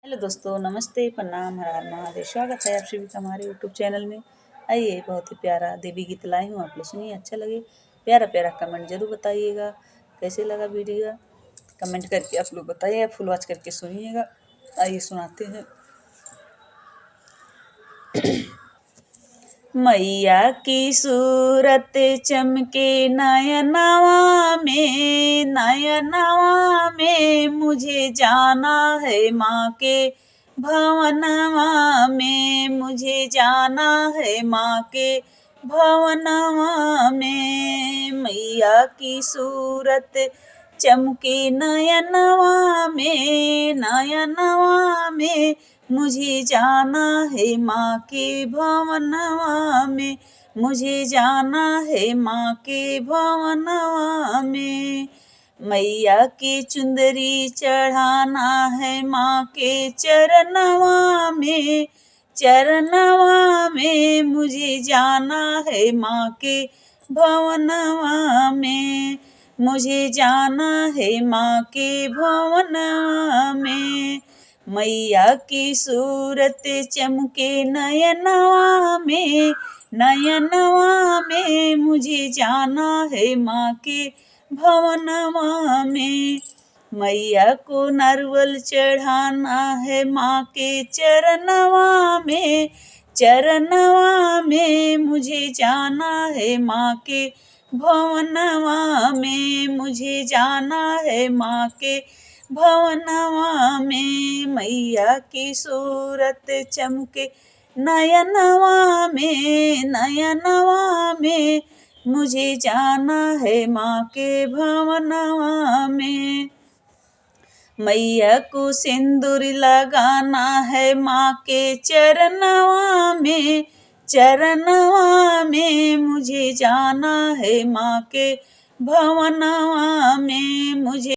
Hello दोस्तों, नमस्ते, प्रणाम, हर हर महादेव। स्वागत है आप सभी का हमारे यूट्यूब चैनल में। आइए, बहुत ही प्यारा देवी गीत लाई हूँ, आप लोग सुनिए, अच्छा लगे प्यारा प्यारा कमेंट जरूर बताइएगा। कैसे लगा वीडियो कमेंट करके आप लोग बताइए, फुल वॉच करके सुनिएगा। आइए सुनाते हैं। मैया की सूरत चमके नयनवा में मुझे जाना है माँ के भवनवा में, मुझे जाना है माँ के भवनवा में। मैया की सूरत चमके नयनवा में मुझे जाना है माँ के भवनवा में, मुझे जाना है माँ के भवनवा में। मैया की चुंदरी चढ़ाना है माँ के चरणवा में मुझे जाना है माँ के भवनवा में, मुझे जाना है माँ के भवनवा में। मैया की सूरत चमके नयनवा में मुझे जाना है माँ के भवनवा में। मैया को नरवल चढ़ाना है माँ के चरणवा में मुझे जाना है माँ के भवनवा में, मुझे जाना है माँ के भवनवा में। मैया की सूरत चमके नयनवा में मुझे जाना है माँ के भवनवा में। मैया को सिंदूर लगाना है माँ के चरणवा में मुझे जाना है माँ के भवनवा में, मुझे